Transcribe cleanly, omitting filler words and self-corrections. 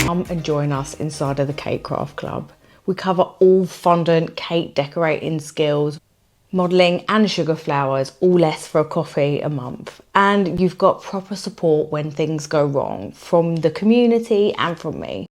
Come and join us inside of the Cake Craft Club. We cover all fondant cake decorating skills, modelling and sugar flowers, all less for a coffee a month. And you've got proper support when things go wrong from the community and from me.